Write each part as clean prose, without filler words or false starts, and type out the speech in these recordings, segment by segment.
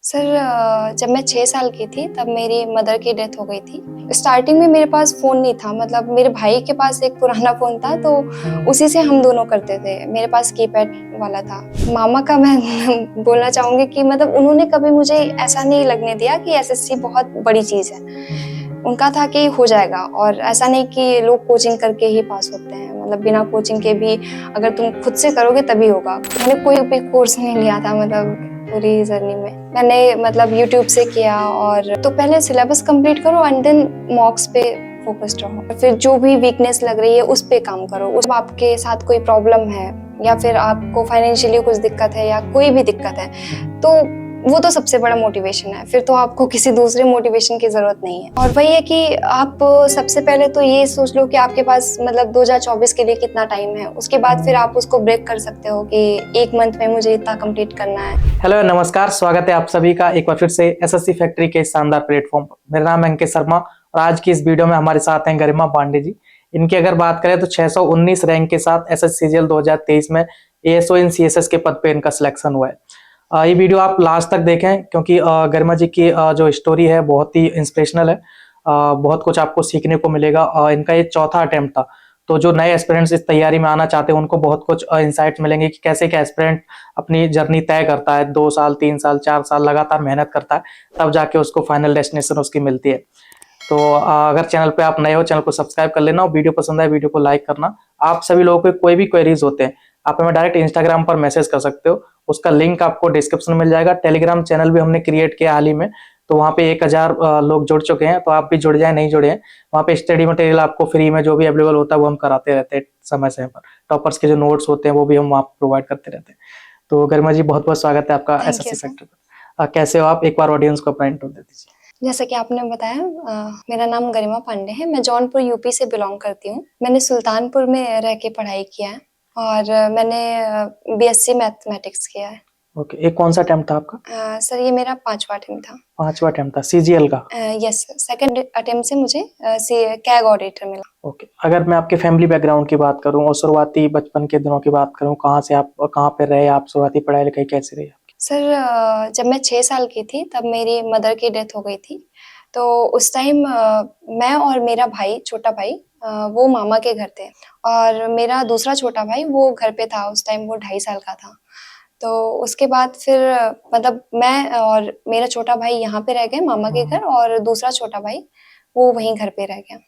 Sir जब मैं 6 साल की थी तब मेरी मदर की डेथ हो गई थी। स्टार्टिंग में मेरे पास फ़ोन नहीं था, मतलब मेरे भाई के पास एक पुराना फ़ोन था तो उसी से हम दोनों करते थे। मेरे पास कीपैड वाला था। मामा का मैं बोलना चाहूँगी कि मतलब उन्होंने कभी मुझे ऐसा नहीं लगने दिया कि एसएससी बहुत बड़ी चीज़ है। उनका था कि हो जाएगा, और ऐसा नहीं कि लोग कोचिंग करके ही पास होते हैं, मतलब बिना कोचिंग के भी अगर तुम खुद से करोगे तभी होगा। मैंने कोई भी कोर्स नहीं लिया था, मतलब पूरी जर्नी में मैंने मतलब यूट्यूब से किया। और तो पहले सिलेबस कंप्लीट करो एंड देन मॉक्स पे फोकस्ड रहो, फिर जो भी वीकनेस लग रही है उस पे काम करो। उस आपके साथ कोई प्रॉब्लम है या फिर आपको फाइनेंशियली कुछ दिक्कत है या कोई भी दिक्कत है तो वो तो सबसे बड़ा मोटिवेशन है। फिर तो आपको किसी दूसरे मोटिवेशन की जरूरत नहीं है। और वही है कि आप सबसे पहले तो ये सोच लो कि आपके पास मतलब 2024 के लिए कितना टाइम है, उसके बाद फिर आप उसको ब्रेक कर सकते हो कि एक मंथ में मुझे इतना कंप्लीट करना है। हेलो नमस्कार, स्वागत है आप सभी का एक बार फिर से एसएससी फैक्ट्री के शानदार प्लेटफॉर्म पर। मेरा नाम है अंकित शर्मा और आज की इस वीडियो में हमारे साथ हैं गरिमा पांडे जी। इनकी अगर बात करें तो 619 रैंक के साथ एसएससी सीजीएल 2023 में एएसओ इन सीएसएस के पद पे इनका सिलेक्शन हुआ है। ये वीडियो आप लास्ट तक देखें क्योंकि गरिमा जी की जो स्टोरी है बहुत ही इंस्पिरेशनल है। बहुत कुछ आपको सीखने को मिलेगा। इनका ये चौथा अटेम्प्ट था, तो जो नए एस्पिरेंट्स इस तैयारी में आना चाहते हैं उनको बहुत कुछ इंसाइट्स मिलेंगे कि कैसे क्या एस्पिरेंट अपनी जर्नी तय करता है। 2 साल 3 साल 4 साल लगातार मेहनत करता है, तब जाके उसको फाइनल डेस्टिनेशन उसकी मिलती है। तो अगर चैनल पे आप नए हो, चैनल को सब्सक्राइब कर लेना और वीडियो पसंद आए वीडियो को लाइक करना। आप सभी लोगों को कोई भी क्वेरीज होते हैं आप हमें डायरेक्ट इंस्टाग्राम पर मैसेज कर सकते हो, उसका लिंक आपको डिस्क्रिप्शन में मिल जाएगा। टेलीग्राम चैनल भी हमने क्रिएट किया हाल ही में, तो वहाँ पे 1000 लोग जुड़ चुके हैं, तो आप भी जुड़ जाए, नहीं जुड़े हैं। वहाँ पे स्टडी मटेरियल आपको फ्री में जो भी अवेलेबल होता है वो हम कराते रहते हैं समय समय पर। टॉपर्स के जो नोट्स होते हैं वो भी हम वहाँ प्रोवाइड करते रहते हैं। तो गरिमा जी बहुत बहुत स्वागत है आपका thank you SSC sir. Factory पर। कैसे हो आप, एक बार ऑडियंस को अपना इंट्रो दे दीजिए। जैसा कि आपने बताया, मेरा नाम गरिमा पांडे है। मैं जौनपुर यूपी से बिलोंग करती हूँ। मैंने सुल्तानपुर में रह के पढ़ाई किया है और मैंने बीएससी मैथमेटिक्स किया है। ओके, एक कौन सा अटेम्प्ट था आपका? सर ये मेरा 5वां अटेम्प्ट था। 5वां अटेम्प्ट था सीजीएल का? यस सर, सेकंड अटेम्प्ट से मुझे कैग ऑडिटर मिला। ओके, अगर मैं आपके फैमिली बैकग्राउंड की बात करूं और शुरुआती बचपन के दिनों की बात करूं, कहाँ से आप कहाँ पे रहे आप, शुरुआती पढ़ाई लिखाई कैसी रही आपकी? सर जब मैं 6 साल की थी तब मेरी मदर की डेथ हो गई थी। तो उस टाइम मैं और मेरा भाई, छोटा भाई, वो मामा के घर थे और मेरा दूसरा छोटा भाई वो घर पे था। उस टाइम वो 2.5 साल का था। तो उसके बाद फिर मतलब मैं और मेरा छोटा भाई यहाँ पे रह गए मामा के घर, और दूसरा छोटा भाई वो वहीं घर पे रह गया।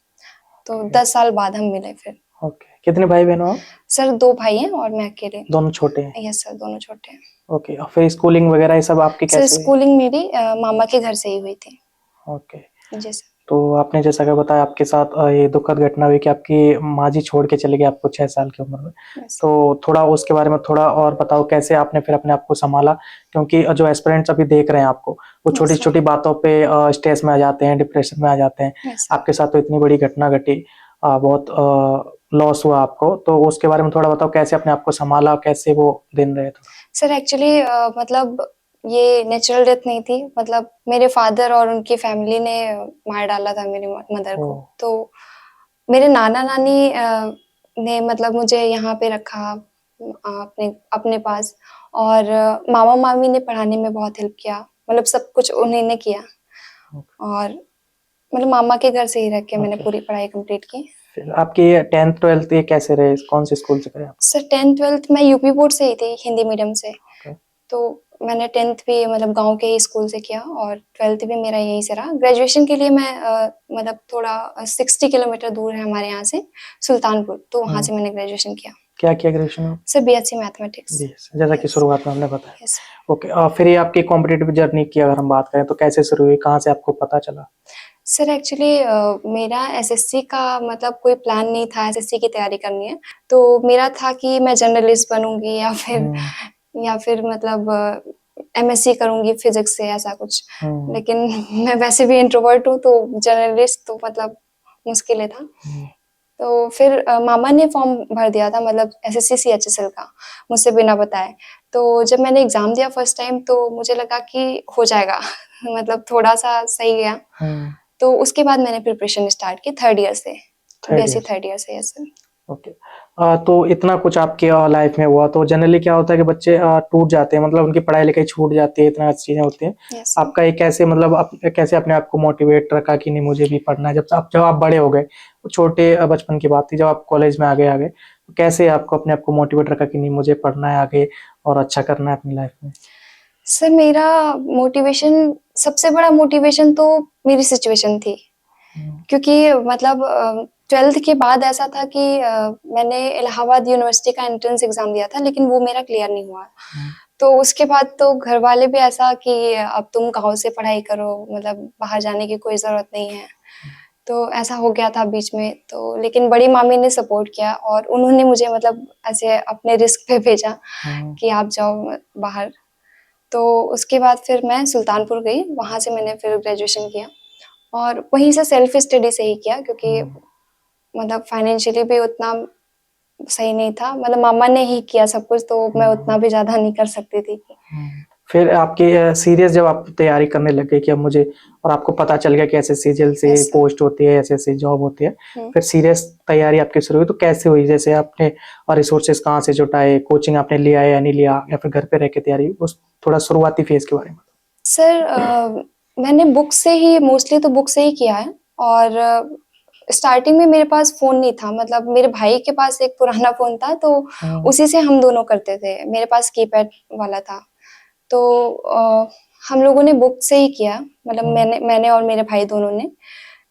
तो 10 साल बाद हम मिले फिर। ओके, कितने भाई बहन हो आप? सर 2 भाई हैं और मैं अकेले। दोनों छोटे हैं? यस सर, दोनों छोटे हैं। ओके, और फिर स्कूलिंग वगैरह ये सब आपकी सर कैसे हुई? स्कूलिंग मेरी मामा के घर से ही हुई थी। ओके, जी सर। तो आपने जैसा कि बताया आपके साथ ये दुखद घटना हुई कि आपकी माँ जी छोड़ के चली गई आपको 6 साल की उम्र में। यस। तो थोड़ा उसके बारे में थोड़ा और बताओ, कैसे आपने फिर अपने आप को संभाला? क्योंकि जो एस्पिरेंट्स अभी देख रहे हैं आपको, वो यस सर। छोटी-छोटी बातों पे स्ट्रेस में आ जाते हैं, डिप्रेशन में आ जाते हैं। Yes sir. आपके साथ तो इतनी बड़ी घटना घटी, बहुत लॉस हुआ आपको, तो उसके बारे में थोड़ा बताओ, कैसे अपने आप को संभाला, कैसे वो दिन रहे थोड़ा? सर एक्चुअली मतलब ये नेचुरल डेथ नहीं थी, मतलब मेरे फादर और उनकी फैमिली ने मार डाला था मेरी मदर को। ओह! तो मेरे नाना-नानी ने मतलब मुझे यहाँ पे रखा अपने अपने पास, और मामा-मामी ने पढ़ाने में बहुत हेल्प किया, मतलब सब कुछ उन्हीं ने किया। ओके, और मतलब मामा के घर से ही रह के मैंने ओके। पूरी पढ़ाई कंप्लीट की। फिर आपकी 10th 12th ये कैसे रहे? कौन से स्कूल से करे आप? सर 10th-12th मैं यूपी बोर्ड से ही थी, हिंदी मीडियम से। ओके, तो मैंने 10th भी मतलब गाँव के ही स्कूल से किया और 12th भी मेरा यहीं से रहा। ग्रेजुएशन के लिए मैं मतलब थोड़ा 60 किलोमीटर दूर है हमारे यहाँ से सुल्तानपुर, तो वहाँ हुँ। से मैंने ग्रेजुएशन किया। क्या किया ग्रेजुएशन में? Sir BSc mathematics. बीएससी, जैसा कि यस। शुरुआत में हमने बताया। यस। ओके, फिर ये आपकी कॉम्पिटिटिव जर्नी की अगर हम बात करें तो कैसे शुरू हुई? कहाँ से आपको पता चला? सर एक्चुअली मेरा एसएससी का मतलब कोई प्लान नहीं था, एसएससी की तैयारी करनी है। तो मेरा था कि मैं जर्नलिस्ट बनूँगी हुँ, या फिर मतलब एमएससी करूँगी फिज़िक्स से, ऐसा कुछ। हुँ, लेकिन मैं वैसे भी इंट्रोवर्ट हूँ, तो जर्नलिस्ट तो मतलब मुश्किल ही था। हुँ, तो फिर मामा ने फॉर्म भर दिया था, मतलब एसएससी सीएचएसएल का, मुझसे बिना बताए। तो जब मैंने एग्ज़ाम दिया फर्स्ट टाइम तो मुझे लगा कि हो जाएगा मतलब थोड़ा-सा सही गया। हुँ। तो उसके बाद मैंने प्रिपरेशन स्टार्ट की 3rd ईयर से, 3rd बीएससी ईयर से। 3rd ईयर से। Yes sir. ओके। तो इतना कुछ आपके लाइफ में हुआ, तो जनरली क्या होता है कि बच्चे टूट जाते हैं, मतलब उनकी पढ़ाई लिखाई छूट जाती है, इतना चीजें होती हैं। यस। आपका ये कैसे, मतलब आप कैसे अपने आप को मोटिवेट रखा कि नहीं मुझे भी पढ़ना है, जब आप बड़े हो गए, वो छोटे बचपन की बात थी, जब आप कॉलेज में आगे तो कैसे आपको अपने आप को मोटिवेट रखा कि नहीं मुझे पढ़ना है आगे और अच्छा करना है अपनी लाइफ में? सर मेरा मोटिवेशन, सबसे बड़ा मोटिवेशन तो मेरी सिचुएशन थी, हम्म, क्योंकि मतलब 12th के बाद ऐसा था कि मैंने इलाहाबाद यूनिवर्सिटी का एंट्रेंस एग्ज़ाम दिया था, लेकिन वो मेरा क्लियर नहीं हुआ। हम्म, तो उसके बाद तो घर वाले भी ऐसा कि अब तुम गाँव से पढ़ाई करो, मतलब बाहर जाने की कोई ज़रूरत नहीं है। तो ऐसा हो गया था बीच में, तो लेकिन बड़ी मामी ने सपोर्ट किया और उन्होंने मुझे मतलब ऐसे अपने रिस्क पे भेजा हम्म, कि आप जाओ बाहर। तो उसके बाद फिर मैं सुल्तानपुर गई, वहाँ से मैंने फिर ग्रेजुएशन किया और वहीं से सेल्फ स्टडी से ही किया, क्योंकि मतलब फाइनेंशियली भी उतना सही नहीं था, मतलब मामा ने ही किया सब कुछ, तो मैं उतना भी ज़्यादा नहीं कर सकती थी कि हम्म। फिर आपके सीरियस जब आप तैयारी करने लग गए कि अब मुझे, और आपको पता चल गया कि ऐसे सीजीएल से यस सर। पोस्ट होती है, ऐसे ऐसे जॉब होती है, हुँ। फिर सीरियस तैयारी आपकी शुरू हुई तो कैसे हुई? जैसे आपने रिसोर्सेज कहाँ से जुटाए, कोचिंग आपने लिया या नहीं लिया, या फिर घर पे रह के तैयारी, उस थोड़ा शुरुआती फेज के बारे में? सर मैंने बुक से ही, मोस्टली तो बुक से ही किया है और स्टार्टिंग में मेरे पास फ़ोन नहीं था, मतलब मेरे भाई के पास एक पुराना फ़ोन था, तो हम्म, उसी से हम दोनों करते थे। मेरे पास कीपैड वाला था। तो हम लोगों ने बुक से ही किया, मतलब हम्म, मैंने और मेरे भाई दोनों ने।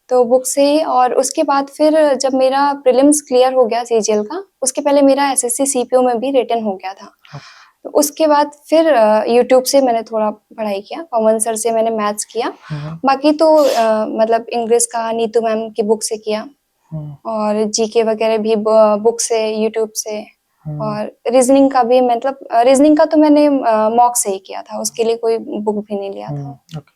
तो बुक से ही, और उसके बाद फिर जब मेरा प्रीलिम्स क्लियर हो गया सीजीएल का, उसके पहले मेरा एसएससी सीपीओ में भी रिटन हो गया था। तो उसके बाद फिर यूट्यूब से मैंने थोड़ा पढ़ाई किया, पवन सर से मैंने मैथ्स किया। हम्म, बाकी तो मतलब इंग्लिश का नीतू मैम की बुक से किया हम्म, और जीके वगैरह भी बुक से, यूट्यूब से। हम्म, और रीजनिंग का भी, मतलब रीजनिंग का तो मैंने मॉक से ही किया था, उसके लिए कोई बुक भी नहीं लिया था। ओके।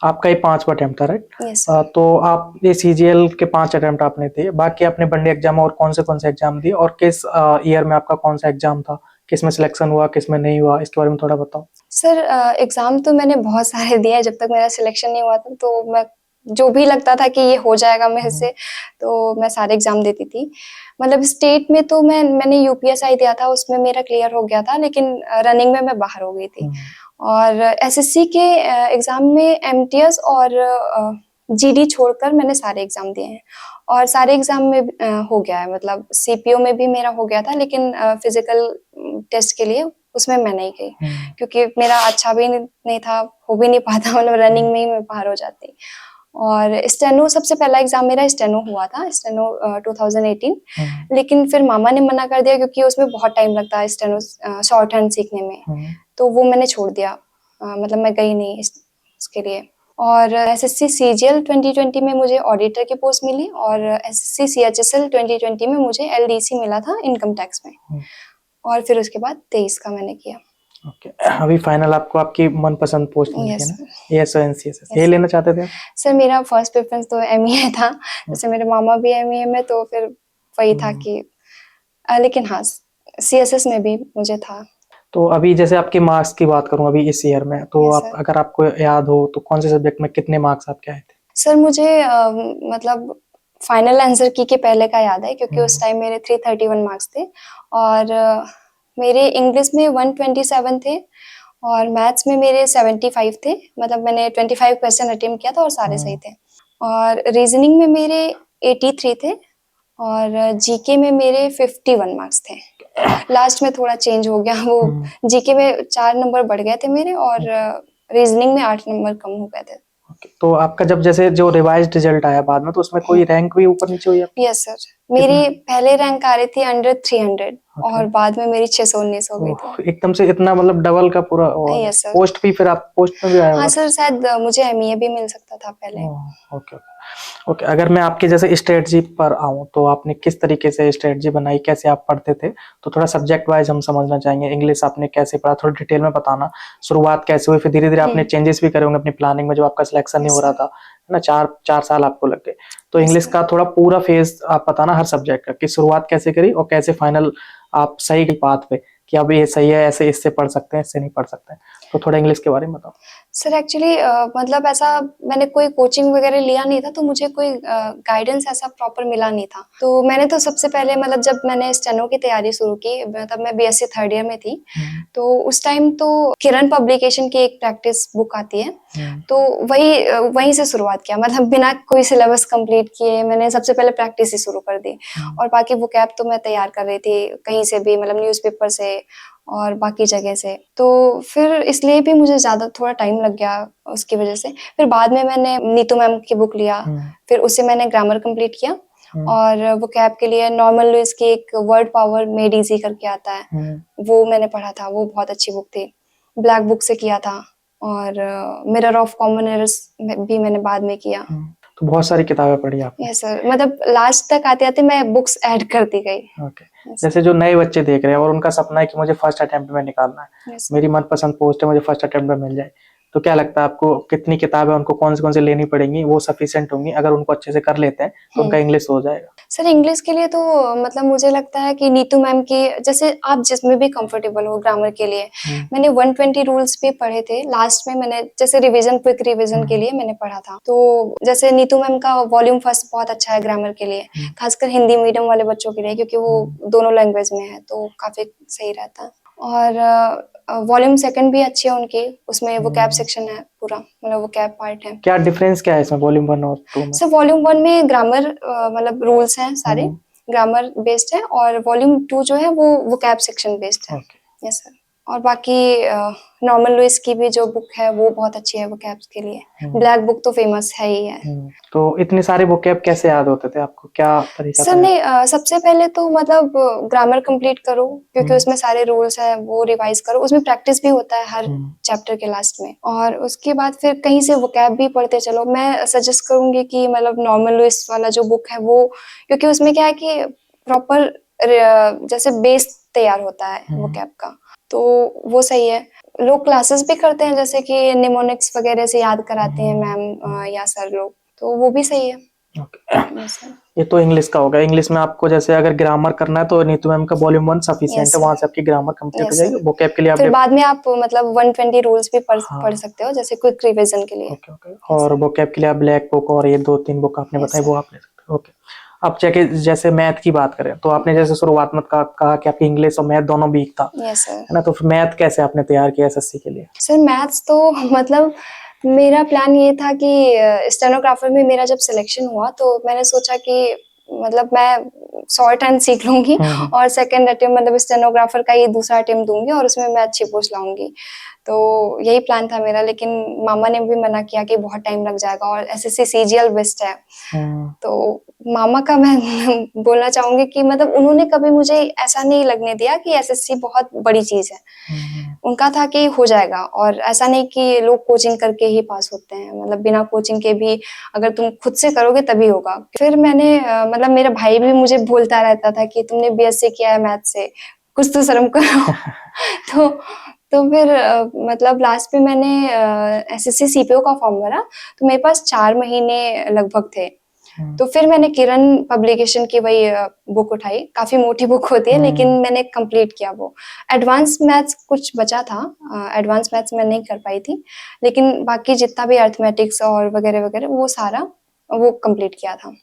आपका ये 5वां अटेम्प्ट था, राइट? Yes sir. तो आप ये सीजीएल के 5 अटेम्प्ट आपने दिए, बाकी आपने वनडे एग्जाम और कौन से एग्जाम दिए, और किस ईयर में आपका कौन सा एग्जाम था, किस में सिलेक्शन हुआ, किस में नहीं हुआ, इसके बारे में थोड़ा बताओ। सर एग्ज़ाम तो मैंने बहुत सारे दिए हैं, जब तक मेरा सिलेक्शन नहीं हुआ था, तो मैं जो भी लगता था कि ये हो जाएगा मेरे हम्म, से, तो मैं सारे एग्ज़ाम देती थी। मतलब स्टेट में तो मैंने यूपीएसआई दिया था, उसमें मेरा क्लियर हो गया था, लेकिन रनिंग में मैं बाहर हो गई थी। हम्म, और एसएससी के एग्ज़ाम में एमटीएस और जीडी छोड़कर मैंने सारे एग्ज़ाम दिए हैं और सारे एग्ज़ाम में हो गया है, मतलब सीपीओ में भी मेरा हो गया था, लेकिन फिज़िकल टेस्ट के लिए उसमें मैं नहीं गई, हम्म, क्योंकि मेरा अच्छा भी नहीं था, हो भी नहीं पाता, मतलब रनिंग में ही मैं बाहर हो जाती। और स्टेनो, सबसे पहला एग्ज़ाम मेरा स्टेनो हुआ था, स्टेनो 2018, हम्म, लेकिन फिर मामा ने मना कर दिया, क्योंकि उसमें बहुत टाइम लगता है स्टेनो शॉर्ट हैंड सीखने में, हम्म, तो वो मैंने छोड़ दिया। मतलब मैं गई नहीं इसके लिए। और एसएससी सीजीएल 2020 में मुझे ऑडिटर की पोस्ट मिली और एसएससी सीएचएसएल 2020 में मुझे एलडीसी मिला था इनकम टैक्स में, हम्म, और फिर उसके बाद 23 का मैंने किया। ओके। अभी फाइनल आपको आपकी मनपसंद पोस्ट मिल गई यस ना, सर। एएसओ एनसीएसएस यस यही सर। लेना चाहते थे आप? सर मेरा फर्स्ट प्रेफरेंस तो एमईए था, जैसे मेरे मामा भी एमईए में, तो फिर वही था हम्म, कि लेकिन हाँ, सीएसएस में भी मुझे था। तो अभी जैसे आपके मार्क्स की बात करूं अभी इस ईयर में, तो यस आप सर। अगर आपको याद हो तो कौन से सब्जेक्ट में कितने मार्क्स आपके आए थे? सर मुझे मतलब फाइनल आंसर की के पहले का याद है, क्योंकि उस हम्म, टाइम मेरे 331 मार्क्स थे और मेरे इंग्लिश में 127 थे और मैथ्स में मेरे 75 थे, मतलब मैंने 25 क्वेश्चन अटेम्प्ट किया था और सारे सही हम्म, थे। और रीजनिंग में मेरे 83 थे और जीके में मेरे 51 मार्क्स थे। लास्ट में थोड़ा चेंज हो गया, वो हम्म, जीके में 4 नंबर बढ़ गए थे मेरे और रीजनिंग में 8 नंबर कम हो गए थे। ओके। तो आपका जब जैसे जो रिवाइज्ड रिजल्ट आया बाद में, तो उसमें कोई रैंक भी ऊपर नीचे हुई आपकी? Yes sir. कितना? मेरी पहले रैंक आ रही थी अंडर 300 ओके। और बाद में मेरी 619 हो गई थी। ओह, एकदम से इतना, मतलब डबल का पूरा हो गया। Yes sir. पोस्ट भी, फिर आप पोस्ट में भी आया हाँ होगा? सर, शायद मुझे एमईए भी मिल सकता था पहले। ओह, ओके, ओके। ओके, अगर मैं आपके जैसे स्ट्रेटजी पर आऊँ, तो आपने किस तरीके से स्ट्रेटजी बनाई, कैसे आप पढ़ते थे? तो थोड़ा सब्जेक्ट वाइज हम समझना चाहेंगे। इंग्लिश आपने कैसे पढ़ा, थोड़ा डिटेल में बताना। शुरुआत कैसे हुई, फिर धीरे-धीरे आपने चेंजेस भी करे होंगे अपनी प्लानिंग में, जब आपका सिलेक्शन नहीं यस हो रहा सर। था, है ना? 4 साल आपको लग गए। तो यस इंग्लिश सर। का थोड़ा पूरा फेज़ आप बताना हर सब्जेक्ट का, कि शुरुआत कैसे करी और कैसे फाइनल आप सही पाथ पे, कि अब ये सही है, ऐसे इससे पढ़ सकते हैं, इससे नहीं पढ़ सकते हैं। तो थोड़ा इंग्लिश के बारे में बताओ। सर एक्चुअली मतलब ऐसा मैंने कोई कोचिंग वगैरह लिया नहीं था, तो मुझे कोई गाइडेंस ऐसा प्रॉपर मिला नहीं था। तो मैंने तो सबसे पहले मतलब जब मैंने स्टेनो की तैयारी शुरू की, तब मैं बीएससी थर्ड ईयर में थी। तो उस टाइम तो किरण पब्लिकेशन की एक प्रैक्टिस बुक आती है, तो वहीं से शुरुआत किया। मतलब बिना कोई सिलेबस कंप्लीट किए मैंने सबसे पहले प्रैक्टिस ही शुरू कर दी। और बाकी वोकैब तो मैं तैयार कर रही थी कहीं से भी, मतलब न्यूज़पेपर से और बाकी जगह से। तो फिर इसलिए भी मुझे ज़्यादा थोड़ा टाइम लग गया उसकी वजह से। फिर बाद में मैंने नीतू मैम की बुक लिया, फिर उससे मैंने ग्रामर कंप्लीट किया। और वोकैब के लिए नॉर्मल लुइस की एक वर्ड पावर मेड इजी करके आता है, वो मैंने पढ़ा था, वो बहुत अच्छी बुक थी। ब्लैक बुक से किया था, और मिरर ऑफ कॉमन एरर्स भी मैंने बाद में किया। तो बहुत सारी किताबें पढ़ी आपने। यस सर, मतलब लास्ट तक आते आते मैं बुक्स ऐड करती गई। ओके। जैसे जो नए बच्चे देख रहे हैं और उनका सपना है कि मुझे फर्स्ट अटेम्प्ट में निकालना है, Yes, मेरी मनपसंद पोस्ट है, मुझे फर्स्ट अटेम्प्ट में मिल जाए, तो क्या लगता है आपको कितनी किताबें उनको कौन सी लेनी पड़ेंगी, वो सफिशिएंट होंगी? अगर उनको अच्छे से कर लेते हैं तो उनका इंग्लिश हो जाएगा। सर इंग्लिश के लिए तो मतलब मुझे लगता है कि नीतू मैम की, जैसे आप जिसमें भी कंफर्टेबल हो ग्रामर के लिए। मैंने 120 रूल्स भी पढ़े थे लास्ट में, मैंने जैसे रिवीजन, क्विक रिवीजन के लिए मैंने पढ़ा था। तो जैसे नीतू मैम का वॉल्यूम फर्स्ट बहुत अच्छा है ग्रामर के लिए, खासकर हिंदी मीडियम वाले बच्चों के लिए, क्योंकि वो दोनों लैंग्वेज में है, तो काफी सही रहता है। और वॉल्यूम सेकंड भी अच्छी है उनकी, उसमें वोकैब सेक्शन है पूरा, मतलब वोकैब पार्ट है। क्या डिफरेंस क्या है इसमें वॉल्यूम 1 और 2 में? सर वॉल्यूम 1 में ग्रामर मतलब रूल्स हैं सारे, ग्रामर बेस्ड है, और वॉल्यूम 2 जो है वो वोकैब सेक्शन बेस्ड है। Yes sir. और बाकी नॉर्मल लुइस की भी जो बुक है वो बहुत अच्छी है वोकैब्स के लिए। ब्लैक बुक तो फेमस है ही है। तो इतने सारे वोकैब कैसे याद होते थे आपको, क्या तरीका सर था? नहीं, सबसे पहले तो मतलब ग्रामर कंप्लीट करो, क्योंकि उसमें सारे रूल्स हैं, वो रिवाइज करो। उसमें प्रैक्टिस भी होता है हर चैप्टर के लास्ट में, और उसके बाद फिर कहीं से वोकैब भी पढ़ते चलो। मैं सजेस्ट करूंगी कि मतलब नॉर्मल लुइस वाला जो बुक है वो, क्योंकि उसमें क्या है कि प्रॉपर जैसे बेस तैयार होता है वोकैब का, तो वो सही है। लोग क्लासेस भी करते हैं, जैसे कि निमोनिक्स वगैरह से याद कराते हैं मैम या सर लोग, तो वो भी सही है। Yes, sir. ये तो इंग्लिश का होगा। इंग्लिश में आपको जैसे अगर ग्रामर करना है तो नीतू मैम का वॉल्यूम 1 सफिशिएंट Yes, है, sir. वहां से आपकी ग्रामर कंप्लीट हो Yes, जाएगी। sir. वोकैब के लिए आप फिर बाद में आप मतलब 120 रूल्स भी पढ़ सकते हो, जैसे क्विक रिवीजन के लिए। Okay okay. और वोकैब के लिए आप ब्लैक बुक और ये 2-3 बुक आपने Yes, बताई, sir. वो आप ले सकते हो। ओके। अब जैसे मैथ की बात करें तो आपने जैसे शुरुआत में कहा कि आपकी इंग्लिश और मैथ दोनों वीक था, Yes, sir. है ना? तो फिर मैथ कैसे आपने तैयार किया एसएससी के लिए? सर मैथ्स तो मतलब मेरा प्लान ये था कि स्टेनोग्राफर में मेरा जब सिलेक्शन हुआ तो मैंने सोचा कि मतलब मैं शॉर्ट हैंड सीख लूंगी, और सेकंड अटेम्प्ट मतलब स्टेनोग्राफर का ये दूसरा अटेम्प्ट दूंगी, और उसमें मैं अच्छी पोस्ट लाऊंगी। तो यही प्लान था मेरा, लेकिन मामा ने भी मना किया कि बहुत टाइम लग जाएगा, और एसएससी सीजीएल बेस्ट है। तो मामा का मैं बोलना चाहूंगी कि मतलब उन्होंने कभी मुझे ऐसा नहीं लगने दिया कि एसएससी बहुत बड़ी चीज है। उनका था कि हो जाएगा, और ऐसा नहीं कि लोग कोचिंग करके ही पास होते हैं, मतलब बिना कोचिंग के भी अगर तुम खुद से करोगे तभी होगा। फिर मैंने मतलब मेरा भाई भी मुझे बोलता रहता था कि तुमने बीएससी किया है मैथ से, कुछ तो शर्म करो। तो फिर मतलब लास्ट में मैंने एसएससी सीपीओ का फॉर्म भरा, तो मेरे पास 4 महीने लगभग थे। तो फिर मैंने किरण पब्लिकेशन की वही बुक उठाई, काफी मोटी बुक होती है, लेकिन मैंने कंप्लीट किया वो। एडवांस मैथ्स कुछ बचा था, एडवांस मैथ्स मैं नहीं कर पाई थी, लेकिन बाकी जितना भी अर्थमेटिक्स और वगैरह वगैरह वो सारा वो कंप्लीट किया था।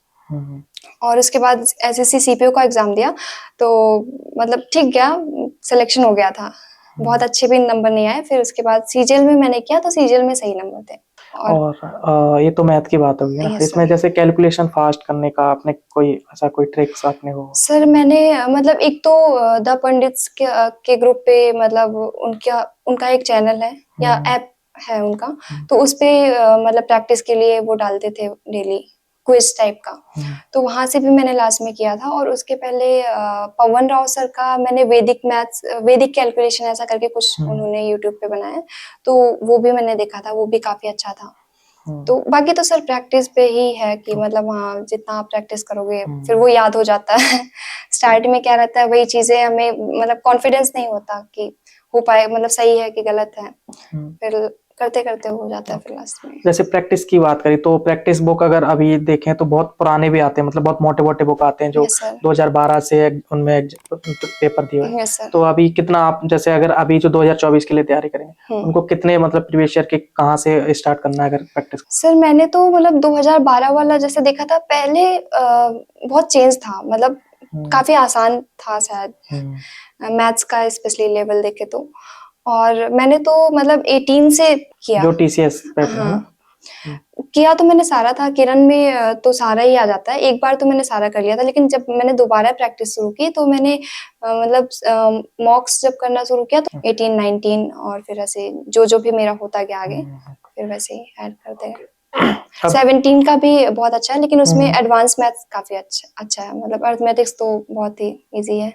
और उसके बाद एसएससी सीपीओ का एग्जाम दिया, तो मतलब ठीक गया, सिलेक्शन हो गया था। बहुत अच्छे भी नंबर नहीं आए। फिर उसके बाद सीजीएल में मैंने किया, तो सीजीएल में सही नंबर थे। और ये तो मैथ की बात होगी ना। Yes, इसमें sir. जैसे कैलकुलेशन फास्ट करने का आपने कोई ट्रिक्स आपने वो? सर मैंने मतलब एक तो द पंडित्स के ग्रुप पे, मतलब उनका एक चैनल है या ऐप है उनका, तो उस पे मतलब प्रैक्टिस के लिए वो डालते थे डेली क्विज टाइप का, तो वहां से भी मैंने लास्ट में किया था। और उसके पहले पवन राव सर का मैंने वैदिक मैथ्स, वैदिक कैलकुलेशन ऐसा करके कुछ उन्होंने यूट्यूब पे बनाया, तो वो भी मैंने देखा था, वो भी काफी अच्छा था। तो बाकी तो सर प्रैक्टिस पे ही है कि मतलब हाँ, जितना आप प्रैक्टिस करोगे फिर वो याद हो जाता है। स्टार्ट में क्या रहता है, वही चीजें हमें मतलब कॉन्फिडेंस नहीं होता कि हो पाए, मतलब सही है कि गलत है। फिर करते करते हो जाता है फिर लास्ट में। जैसे प्रैक्टिस की बात करी तो प्रैक्टिस बुक अगर अभी देखें तो बहुत पुराने भी आते हैं, मतलब बहुत मोटे मोटे बुक आते हैं जो यस सर। 2012 से उनमें पेपर दिए हुए हैं। Yes sir. तो अभी कितना आप जैसे अगर अभी जो 2024 के लिए तैयारी करेंगे उनको कितने मतलब प्रीवियस ईयर के कहाँ से स्टार्ट करना है अगर प्रैक्टिस? सर मैंने तो मतलब 2012 वाला जैसे देखा था पहले, बहुत चेंज था, मतलब काफी आसान था शायद मैथ्स का स्पेशली लेवल देखे तो। और मैंने तो मतलब 18 से किया जो टीसीएस पैटर्न है ना? किया तो मैंने सारा था। किरण में तो सारा ही आ जाता है, एक बार तो मैंने सारा कर लिया था। लेकिन जब मैंने दोबारा प्रैक्टिस शुरू की तो मैंने मतलब मॉक्स जब करना शुरू किया तो 18 19 और फिर ऐसे जो जो भी मेरा होता गया आगे फिर वैसे ही ऐड करते हैं। 17 का भी बहुत अच्छा है, लेकिन उसमें एडवांस मैथ्स काफी अच्छा है, मतलब अर्थमेटिक्स तो बहुत ही इजी है।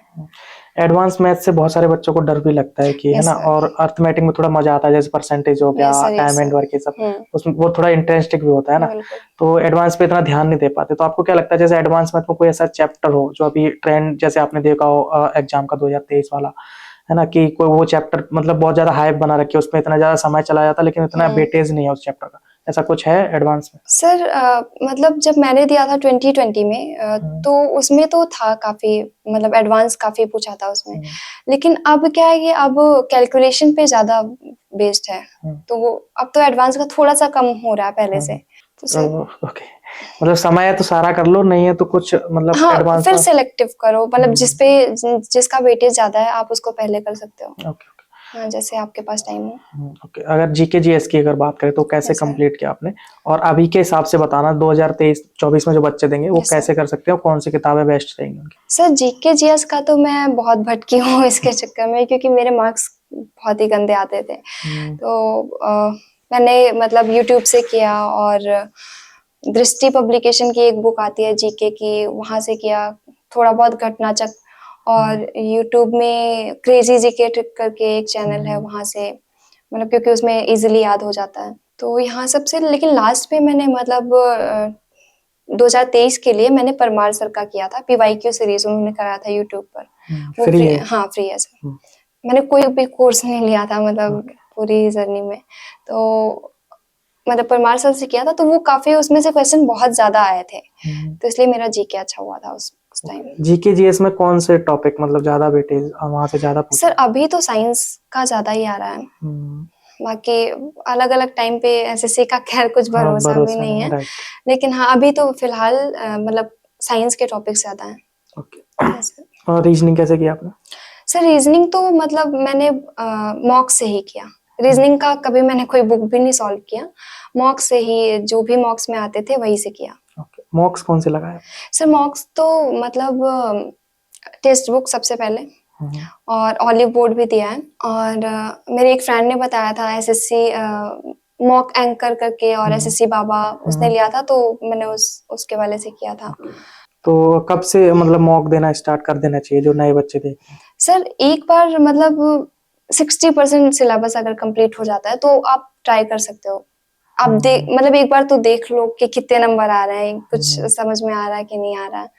एडवांस मैथ से बहुत सारे बच्चों को डर भी लगता है कि है Yes, ना, sir. और अर्थमेटिक में थोड़ा मजा आता है, जैसे परसेंटेज हो गया, Yes, sir, yes, time and sir. Work, ये सब उसमें वो थोड़ा इंटरेस्टिंग भी होता है ना। बिल्कुल। तो एडवांस पे इतना ध्यान नहीं दे पाते। तो आपको क्या लगता है जैसे एडवांस मैथ में कोई ऐसा चैप्टर हो जो अभी ट्रेंड, जैसे आपने देखा हो एग्जाम का 2023 वाला, है ना, कि कोई वो चैप्टर मतलब बहुत ज्यादा हाइप बना रखी है, उसमें इतना ज्यादा समय चला जाता है लेकिन इतना वेटेज नहीं है उस चैप्टर का, ऐसा कुछ है एडवांस में? सर मतलब जब मैंने दिया था 2020 में तो उसमें तो था काफी, मतलब एडवांस काफी पूछा था उसमें। लेकिन अब क्या है कि अब कैलकुलेशन पे ज्यादा बेस्ड है, तो वो अब तो एडवांस का थोड़ा सा कम हो रहा है पहले से। तो सर ओके, मतलब समय है तो सारा कर लो, नहीं है तो कुछ मतलब हाँ एडवांस फिर सिलेक्टिव करो, मतलब जिसका वेटेज ज्यादा है आप उसको पहले कर सकते हो। ओके। हाँ, जैसे आपके पास टाइम हो। ओके, अगर जीके जीएस की अगर बात करें तो कैसे Yes, sir. कंप्लीट किया आपने, और अभी के हिसाब से बताना 2023-24 में जो बच्चे देंगे वो Yes, sir. कैसे कर सकते हैं, कौन सी किताबें बेस्ट रहेंगी उनकी? सर जीके जीएस का तो मैं बहुत भटकी हूँ इसके चक्कर में, क्योंकि मेरे मार्क्स बहुत ही गंदे आते थे। तो मैंने मतलब यूट्यूब से किया, और दृष्टि पब्लिकेशन की एक बुक आती है जीके की, वहां से किया थोड़ा बहुत घटनाचक। और यूट्यूब में क्रेजी जीके ट्रिक करके एक चैनल है, वहां से मतलब क्योंकि उसमें इजीली याद हो जाता है, तो यहाँ सबसे। लेकिन लास्ट में मैंने मतलब 2023 के लिए मैंने परमार सर का किया था, PYQ सीरीज उन्होंने कराया था यूट्यूब पर। वो फ्री है? हाँ फ्री है सर। मैंने कोई भी कोर्स नहीं लिया था, मतलब पूरी जर्नी में तो मतलब परमार सर से किया था, तो वो काफी उसमें से क्वेश्चन बहुत ज्यादा आए थे, तो इसलिए मेरा जीके अच्छा हुआ था उस टाइम। जीके जीएस में कौन से टॉपिक मतलब ज्यादा वेटेज वहां से ज्यादा सर अभी तो साइंस का ज्यादा ही आ रहा है, बाकी अलग अलग टाइम पे एसएससी का खैर कुछ भरोसा भी नहीं है। लेकिन हाँ अभी तो फिलहाल मतलब साइंस के टॉपिक ज्यादा हैं। ओके। और रीजनिंग कैसे किया आपने? सर रीजनिंग तो मतलब मैंने मॉक से ही किया। रीजनिंग का कभी मैंने कोई बुक भी नहीं सॉल्व किया, मॉक से ही जो भी मॉक्स में आते थे वही से किया। ओके, मॉक्स कौन से लगाए? सर मॉक्स तो मतलब टेक्स्ट बुक सबसे पहले, और ऑलिव बोर्ड भी दिया है, और मेरे एक फ्रेंड ने बताया था एसएससी मॉक एंकर करके, और एसएससी बाबा उसने लिया था, तो मैंने उसके वाले से किया था। तो कब से मतलब मॉक देना स्टार्ट कर देना चाहिए जो नए बच्चे देख रहे हैं? सर एक बार मतलब 60% सिलेबस अगर कंप्लीट हो जाता है तो आप ट्राई कर सकते हो। आप मतलब एक बार तो देख लो कि कितने नंबर आ रहे हैं, कुछ समझ में आ रहा है कि नहीं आ रहा है।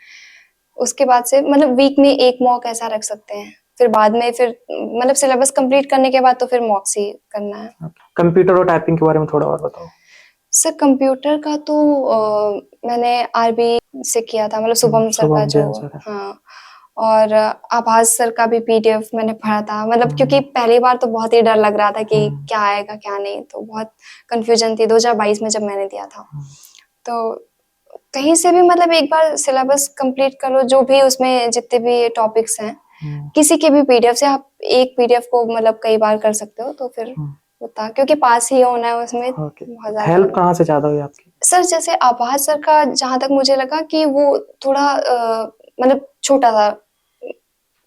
उसके बाद से मतलब वीक में एक मॉक ऐसा रख सकते हैं, फिर बाद में फिर मतलब सिलेबस कंप्लीट करने के बाद तो फिर मॉक्स ही करना है। कंप्यूटर और टाइपिंग के बारे में थोड़ा और बताओ। सर कंप्यूटर का तो मैंने आरबी से किया था, मतलब शुभम सर का जो, हाँ, और आभास सर का भी पीडीएफ मैंने पढ़ा था, मतलब क्योंकि पहली बार तो बहुत ही डर लग रहा था कि क्या आएगा क्या नहीं, तो बहुत कंफ्यूजन थी 2022 में जब मैंने दिया था। तो कहीं से भी मतलब एक बार सिलेबस कंप्लीट कर लो, जो भी उसमें जितने भी टॉपिक्स हैं, किसी के भी पीडीएफ से आप एक पीडीएफ को मतलब कई बार कर सकते हो, तो फिर होता, क्योंकि पास ही होना है उसमें। बहुत ज्यादा हेल्प कहाँ से ज्यादा हुई आपकी? सर जैसे आभास सर का जहां तक मुझे लगा कि वो थोड़ा मतलब छोटा था,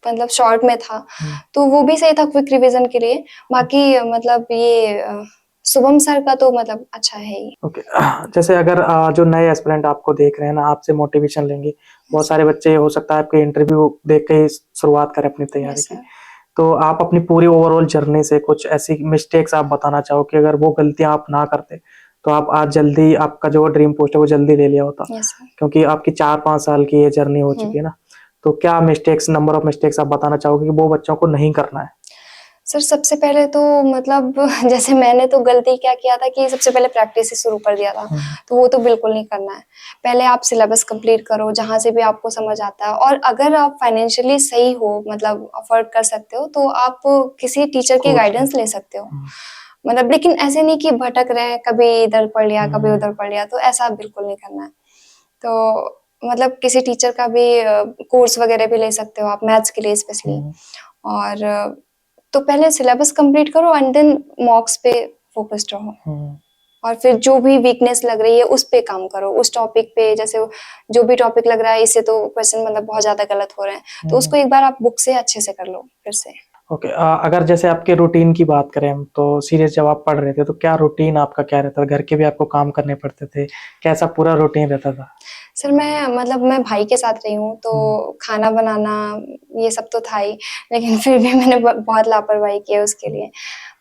मतलब शॉर्ट में था, तो वो भी सही था क्विक रिवीजन के लिए। बाकी मतलब ये शुभम सर का तो मतलब अच्छा है ही। ओके, जैसे अगर जो नए एस्पिरेंट आपको देख रहे हैं ना, आपसे मोटिवेशन लेंगे, बहुत सारे बच्चे हो सकता है आपके इंटरव्यू देख के ही शुरुआत करें अपनी तैयारी की, तो आप अपनी पूरी ओवरऑल जर्नी से कुछ ऐसी मिस्टेक्स आप बताना चाहो कि अगर वो गलतियां आप ना करते तो आप आज जल्दी आपका जो ड्रीम पोस्ट है वो जल्दी ले लिया होता, क्योंकि आपकी 4-5 साल की ये जर्नी हो चुकी है ना, तो क्या मिस्टेक्स, नंबर ऑफ मिस्टेक्स आप बताना चाहोगे कि वो बच्चों को नहीं करना है? सर सबसे पहले तो मतलब जैसे मैंने तो गलती क्या किया था कि सबसे पहले प्रैक्टिस ही शुरू कर दिया था, तो वो तो बिल्कुल नहीं करना है। पहले आप सिलेबस कंप्लीट करो, जहाँ से भी आपको समझ आता है, और अगर आप फाइनेंशियली सही हो, मतलब अफोर्ड कर सकते हो, तो आप किसी टीचर की कोर्स गाइडेंस ले सकते हो। मतलब लेकिन ऐसे नहीं कि भटक रहे हैं, कभी इधर पढ़ लिया, कभी उधर पढ़ लिया, तो ऐसा बिल्कुल नहीं करना है। तो मतलब किसी टीचर का भी कोर्स वगैरह भी ले सकते हो आप, मैथ्स के लिए स्पेशली। और तो पहले सिलेबस कंप्लीट करो एंड देन मॉक्स पे फोकस्ड रहो, और फिर जो भी वीकनेस लग रही है उस पे काम करो, उस टॉपिक पे। जैसे जो भी टॉपिक लग रहा है इससे तो क्वेश्चन मतलब बहुत ज्यादा गलत हो रहे हैं, तो उसको एक बार आप बुक से अच्छे से कर लो फिर से। ओके। अगर जैसे आपके रूटीन की बात करें हम, तो सीरियस जब आप पढ़ रहे थे तो क्या रूटीन आपका क्या रहता था? घर के भी आपको काम करने पड़ते थे, कैसा पूरा रूटीन रहता था? सर मैं भाई के साथ रही हूँ, तो खाना बनाना ये सब तो था ही, लेकिन फिर भी मैंने बहुत लापरवाही की है उसके लिए।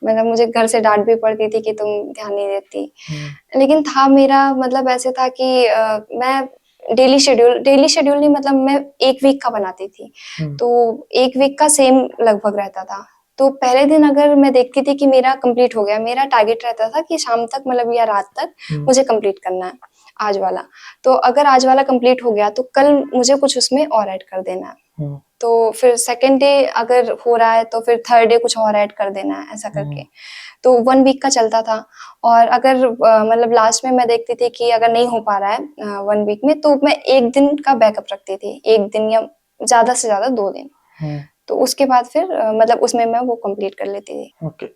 मतलब मुझे घर से डांट भी पड़ती थी कि तुम ध्यान नहीं देती, लेकिन था मेरा मतलब ऐसे था कि मैं डेली शेड्यूल नहीं, मतलब मैं एक वीक का बनाती थी, तो एक वीक का सेम लगभग रहता था। तो पहले दिन अगर मैं देखती थी कि मेरा कंप्लीट हो गया, मेरा टारगेट रहता था कि शाम तक मतलब या रात तक मुझे कंप्लीट करना है आज वाला। तो अगर आज वाला कंप्लीट हो गया तो कल मुझे कुछ उसमें और ऐड कर देना है। तो फिर सेकेंड डे अगर हो रहा है तो फिर थर्ड डे कुछ और ऐड कर देना है, ऐसा करके। तो 1 वीक का चलता था। और अगर मतलब लास्ट में मैं देखती थी कि अगर नहीं हो पा रहा है 1 वीक में, तो मैं 1 दिन का बैकअप रखती थी, 1 दिन या ज्यादा से ज्यादा 2 दिन। तो उसके बाद फिर मतलब उसमें मैं वो कंप्लीट कर लेती थी। ओके।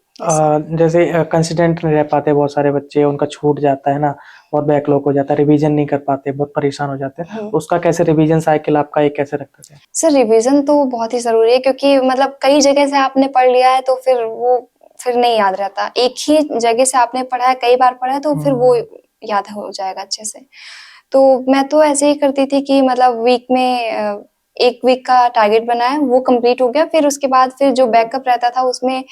जैसे कंसिस्टेंट नहीं रह पाते बहुत सारे बच्चे, उनका छूट जाता है ना, बहुत बैकलॉग हो जाता है, रिवीजन नहीं कर पाते, बहुत परेशान हो जाते हैं, उसका कैसे रिवीजन साइकिल आपका एक कैसे रखते थे? सर रिवीजन तो बहुत ही जरूरी है, क्योंकि मतलब कई जगह से आपने पढ़ लिया है तो फिर वो फिर नहीं याद रहता। एक ही जगह से आपने पढ़ा है, कई बार पढ़ा है, तो फिर वो याद हो जाएगा अच्छे से। तो मैं तो ऐसे ही करती थी कि मतलब वीक में 1 वीक का टारगेट बनाया, वो कंप्लीट हो गया, फिर उसके बाद फिर जो बैकअप रहता था उसमें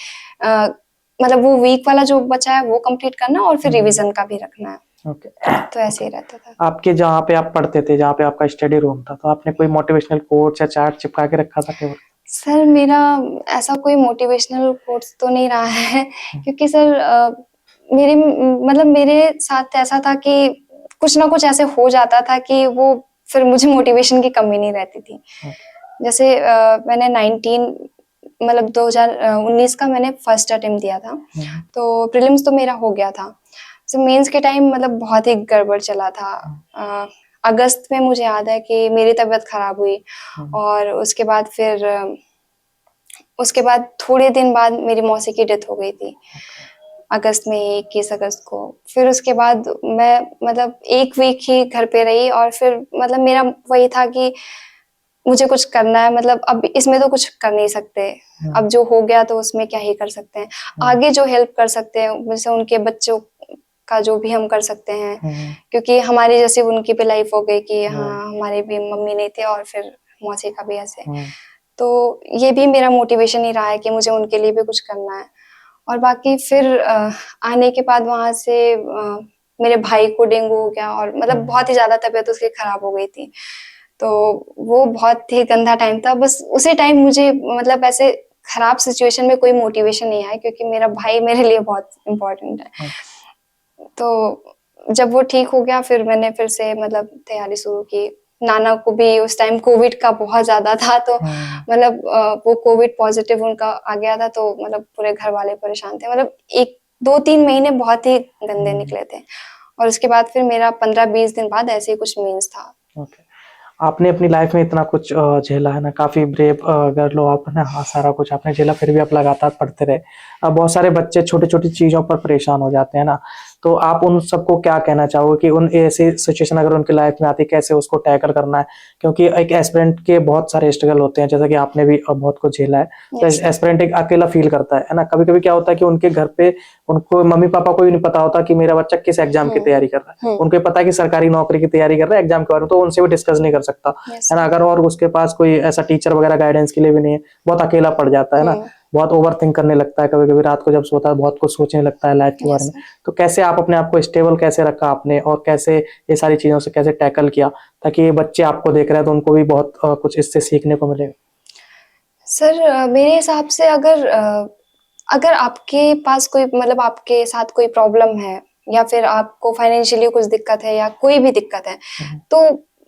मतलब वो वीक वाला जो बचा है वो कंप्लीट करना, और फिर रिवीजन का भी रखना है। ओके। तो ऐसे ही रहता था। आपके जहाँ पे आप पढ़ते थे, जहाँ पे आपका स्टडी रूम था, तो आपने कोई मोटिवेशनल कोट्स या चार्ट चिपका के रखा था केवल? सर मेरा ऐसा कोई मोटिवेशनल कोट्स तो नहीं रहा है, क्योंकि सर मेरे मतलब मेरे साथ ऐसा था कि कुछ ना कुछ ऐसे हो जाता था कि वो फिर मुझे मोटिवेशन की कमी नहीं रहती थी। जैसे मैंने 2019 का मैंने फर्स्ट अटेम्प्ट दिया था, तो प्रीलिम्स तो मेरा हो गया था। तो मेंस के टाइम मतलब बहुत ही गड़बड़ चला था। अगस्त में मुझे याद है कि मेरी तबीयत खराब हुई, और उसके बाद थोड़े दिन बाद मेरी मौसी की डेथ हो गई थी, अगस्त में, 21 अगस्त को। फिर उसके बाद मैं मतलब 1 वीक ही घर पे रही, और फिर मतलब मेरा वही था कि मुझे कुछ करना है, मतलब अब इसमें तो कुछ कर नहीं सकते, अब जो हो गया तो उसमें क्या ही कर सकते हैं। आगे जो हेल्प कर सकते हैं, जैसे उनके बच्चों का जो भी हम कर सकते हैं, क्योंकि हमारी जैसे उनकी भी लाइफ हो गई कि हाँ हमारे भी मम्मी नहीं थे, और फिर मौसी का भी ऐसे। तो ये भी मेरा मोटिवेशन ही रहा है कि मुझे उनके लिए भी कुछ करना है। और बाकी फिर आने के बाद वहां से मेरे भाई को डेंगू हो गया, और मतलब बहुत ही ज्यादा तबीयत उसकी खराब हो गई थी। तो वो बहुत ही गंदा टाइम था। बस उसी टाइम मुझे मतलब ऐसे खराब सिचुएशन में कोई मोटिवेशन नहीं आया, क्योंकि मेरा भाई मेरे लिए बहुत इम्पोर्टेंट है। तो जब वो ठीक हो गया, फिर मैंने फिर से मतलब तैयारी शुरू की। नाना को भी उस टाइम कोविड का बहुत ज्यादा था, तो मतलब वो कोविड पॉजिटिव उनका आ गया था, तो मतलब पूरे घर वाले परेशान थे। मतलब 1-2-3 महीने बहुत ही गंदे निकले थे, और उसके बाद फिर मेरा 15-20 दिन बाद ऐसे ही कुछ मीन्स था। ओके। आपने अपनी लाइफ में इतना कुछ झेला है ना, काफी ब्रेव गर्ल हो आप ना, हाँ सारा कुछ आपने झेला, फिर भी आप लगातार पढ़ते रहे। अब बहुत सारे बच्चे छोटी छोटी चीजों पर परेशान हो जाते हैं ना, तो आप उन सबको क्या कहना चाहोगे कि उन ऐसी सिचुएशन अगर उनकी लाइफ में आती, कैसे उसको टैकल करना है? क्योंकि एक एस्पिरेंट के बहुत सारे स्ट्रगल होते हैं, जैसा कि आपने भी बहुत कुछ झेला है। तो एस्पिरेंट एक अकेला फील करता है ना। कभी कभी क्या होता है कि उनके घर पे उनको मम्मी पापा को भी नहीं पता होता कि मेरा बच्चा किस एग्जाम की तैयारी कर रहा है। उनको पता है कि सरकारी नौकरी की तैयारी कर रहा है, एग्जाम के बारे में तो उनसे भी डिस्कस नहीं कर सकता है ना। अगर और उसके पास कोई ऐसा टीचर वगैरह गाइडेंस के लिए भी नहीं है, बहुत अकेला पड़ जाता है ना, बहुत ओवर थिंक करने लगता है, कभी कभी रात को जब सोता है बहुत कुछ सोचने लगता है लाइफ के बारे में। तो कैसे आप अपने आप को स्टेबल कैसे रखा आपने, और कैसे ये सारी चीजों से कैसे टैकल किया, ताकि ये बच्चे आपको देख रहे हैं तो उनको भी बहुत कुछ इससे सीखने को मिलेगा? सर मेरे हिसाब से अगर अगर आपके पास कोई मतलब आपके साथ कोई प्रॉब्लम है या फिर आपको फाइनेंशियली कुछ दिक्कत है या कोई भी दिक्कत है, तो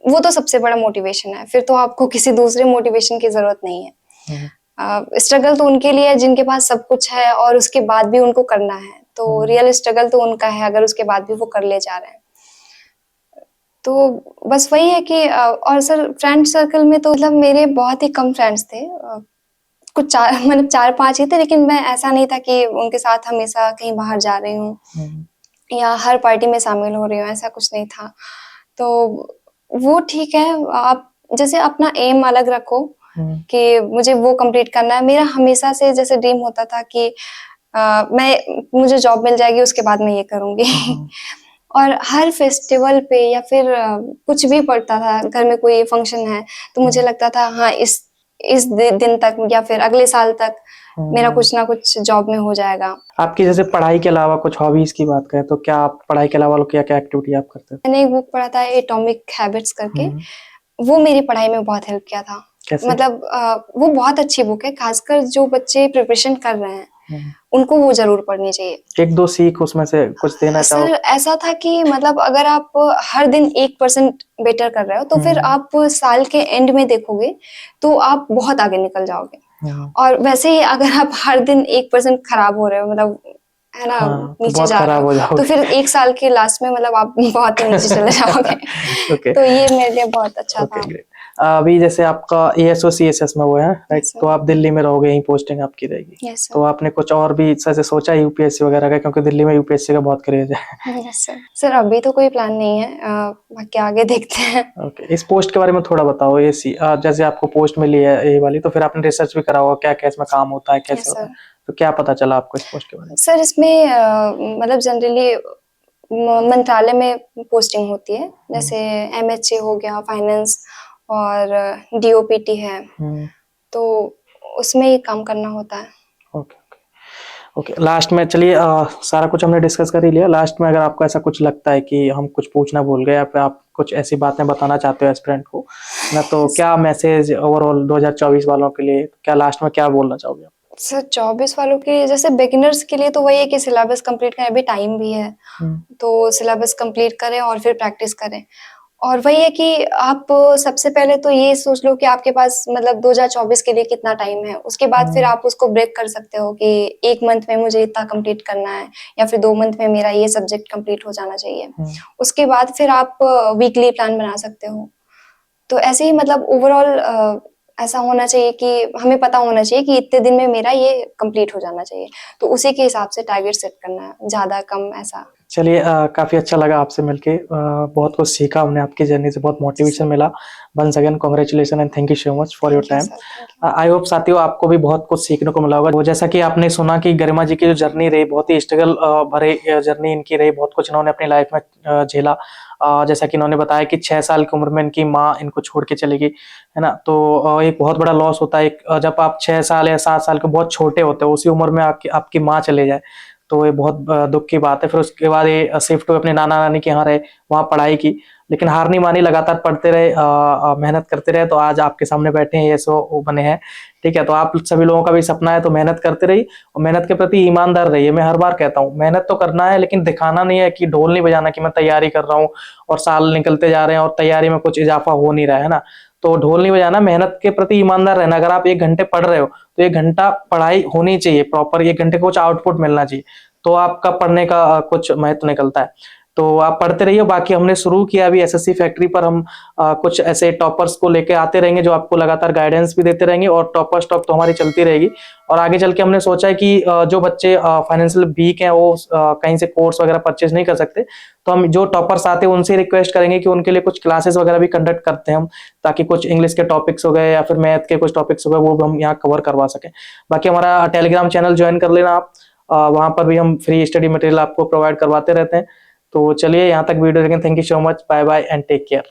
वो तो सबसे बड़ा मोटिवेशन है। फिर तो आपको किसी दूसरे मोटिवेशन की ज़रूरत नहीं है। स्ट्रगल तो उनके लिए है जिनके पास सब कुछ है और उसके बाद भी उनको करना है। तो रियल स्ट्रगल तो उनका है अगर उसके बाद भी वो कर ले जा रहे हैं। तो बस वही है कि और सर फ्रेंड सर्कल में तो मतलब मेरे बहुत ही कम फ्रेंड्स थे। कुछ 4 मतलब 4-5 ही थे, लेकिन मैं ऐसा नहीं था कि उनके साथ हमेशा कहीं बाहर जा रही हूँ या हर पार्टी में शामिल हो रही हूँ, ऐसा कुछ नहीं था। तो वो ठीक है, आप जैसे अपना एम अलग रखो कि मुझे वो कंप्लीट करना है। मेरा हमेशा से जैसे ड्रीम होता था कि मुझे जॉब मिल जाएगी उसके बाद मैं ये करूँगी। और हर फेस्टिवल पे या फिर कुछ भी पड़ता था, घर में कोई फंक्शन है, तो मुझे लगता था हाँ इस दिन तक या फिर अगले साल तक मेरा कुछ ना कुछ जॉब में हो जाएगा। आपकी जैसे पढ़ाई के अलावा कुछ हॉबीज की बात करें तो क्या आप पढ़ाई के अलावा क्या क्या एक्टिविटी आप करते थे? मैंने एक बुक पढ़ा था एटॉमिक हैबिट्स करके, वो मेरी पढ़ाई में बहुत हेल्प किया था। कैसे? मतलब वो बहुत अच्छी बुक है, खासकर जो बच्चे प्रिपरेशन कर रहे हैं उनको वो जरूर पढ़नी चाहिए। 1-2 सीख उसमें से कुछ देना चाहो? सर ऐसा था कि मतलब अगर आप हर दिन 1% बेटर कर रहे हो तो फिर आप साल के एंड में देखोगे तो आप बहुत आगे निकल जाओगे। और वैसे ही अगर आप हर दिन 1% खराब हो रहे हो, मतलब है ना, तो नीचे बहुत जा रहे खराब हो हो, जाओगे। तो फिर 1 साल के लास्ट में मतलब आप बहुत ही नीचे चले जाओगे। ओके। तो ये मेरे लिए बहुत अच्छा था। ग्रेट। अभी जैसे आपका एएसओ सीएसएस में हुआ है, राइट? Yes, sir. तो आप दिल्ली में रहोगे, यहीं पोस्टिंग आपकी रहेगी। यस तो आपने कुछ और भी ऐसे सोचा यूपीएससी वगैरह का, क्योंकि दिल्ली में यूपीएससी का बहुत क्रेज है। Yes sir. सर अभी तो कोई प्लान नहीं है, बाकी आगे देखते हैं। ओके, इस पोस्ट के बारे में थोड़ा बताओ। ये जैसे आपको पोस्ट मिली है ये वाली, तो फिर आपने रिसर्च भी करा होगा क्या क्या इसमें काम होता है, कैसे यस होता है, सर। तो क्या पता चला आपको इस पोस्ट के बारे में? सर इसमें मतलब जनरली मंत्रालय में पोस्टिंग होती है, जैसे एमएचए हो गया फाइनेंस और डीओपीटी है, तो उसमें ही काम करना होता है। Okay okay. लास्ट में चलिए, सारा कुछ हमने डिस्कस कर ही लिया। लास्ट में अगर आपको ऐसा कुछ लगता है कि हम कुछ पूछना भूल गए या फिर आप कुछ ऐसी बातें बताना चाहते हो एस्पिरेंट को ना, तो क्या मैसेज ओवरऑल 2024 वालों के लिए, क्या लास्ट में क्या बोलना चाहोगे आप? सर 24 वालों के जैसे बिगिनर्स के लिए तो वही है कि सिलेबस कंप्लीट करें, अभी टाइम भी है, तो सिलेबस कंप्लीट करें और फिर प्रैक्टिस करें। और वही है कि आप सबसे पहले तो ये सोच लो कि आपके पास मतलब 2024 के लिए कितना टाइम है, उसके बाद फिर आप उसको ब्रेक कर सकते हो कि 1 मंथ में मुझे इतना कंप्लीट करना है या फिर 2 मंथ में मेरा ये सब्जेक्ट कंप्लीट हो जाना चाहिए। उसके बाद फिर आप वीकली प्लान बना सकते हो। तो ऐसे ही मतलब ओवरऑल ऐसा होना चाहिए कि हमें पता होना चाहिए कि इतने दिन में मेरा ये कंप्लीट हो जाना चाहिए, तो उसी के हिसाब से टारगेट सेट करना है, ज़्यादा कम ऐसा। चलिए, काफ़ी अच्छा लगा आपसे मिलके, बहुत कुछ सीखा हमने आपकी जर्नी से, बहुत मोटिवेशन मिला। Once again congratulation and thank you so much for your thank you time. Sir, thank you. I hope साथियों आपको भी बहुत कुछ सीखने को मिला होगा। वो जैसा कि आपने सुना कि गरिमा जी की जो जर्नी रही, बहुत ही स्ट्रगल भरे जर्नी इनकी रही, बहुत कुछ इन्होंने अपनी लाइफ में झेला। जैसा कि इन्होंने बताया कि 6 साल की उम्र में इनकी माँ इनको छोड़ के चली गई, है ना? तो एक बहुत बड़ा लॉस होता है। जब आप 6 साल या 7 साल के बहुत छोटे होते हो, उसी उम्र में आपकी माँ चले जाए, तो ये बहुत दुख की बात है। फिर उसके बाद ये शिफ्ट हुए अपने नाना नानी के यहाँ रहे, वहाँ पढ़ाई की, लेकिन हार नहीं मानी, लगातार पढ़ते रहे, मेहनत करते रहे, तो आज आपके सामने बैठे हैं, ये सो बने हैं। ठीक है, तो आप सभी लोगों का भी सपना है, तो मेहनत करते रहिए और मेहनत के प्रति ईमानदार रहिए। मैं हर बार कहता हूँ, मेहनत तो करना है, लेकिन दिखाना नहीं है कि ढोल नहीं बजाना कि मैं तैयारी कर रहा हूँ और साल निकलते जा रहे हैं और तैयारी में कुछ इजाफा हो नहीं रहा है ना। तो ढोल नहीं बजाना, मेहनत के प्रति ईमानदार रहना। अगर आप 1 घंटे पढ़ रहे हो तो 1 घंटा पढ़ाई होनी चाहिए प्रॉपर, 1 घंटे को कुछ आउटपुट मिलना चाहिए, तो आपका पढ़ने का कुछ महत्व निकलता है। तो आप पढ़ते रहिए। बाकी हमने शुरू किया अभी एसएससी फैक्ट्री पर, हम कुछ ऐसे टॉपर्स को लेके आते रहेंगे जो आपको लगातार गाइडेंस भी देते रहेंगे, और टॉपर स्टॉक तो हमारी चलती रहेगी। और आगे चल के हमने सोचा है कि जो बच्चे फाइनेंशियल वीक हैं, वो कहीं से कोर्स वगैरह परचेज नहीं कर सकते, तो हम जो टॉपर्स आते हैं उनसे रिक्वेस्ट करेंगे कि उनके लिए कुछ क्लासेस वगैरह भी कंडक्ट करते हैं हम, ताकि कुछ इंग्लिश के टॉपिक्स हो गए या फिर मैथ के कुछ टॉपिक्स हो गए, वो हम यहाँ कवर करवा सकें। बाकी हमारा टेलीग्राम चैनल ज्वाइन कर लेना आप, वहां पर भी हम फ्री स्टडी मटेरियल आपको प्रोवाइड करवाते रहते हैं। तो चलिए, यहाँ तक वीडियो देखें, thank you so much, bye bye and take care.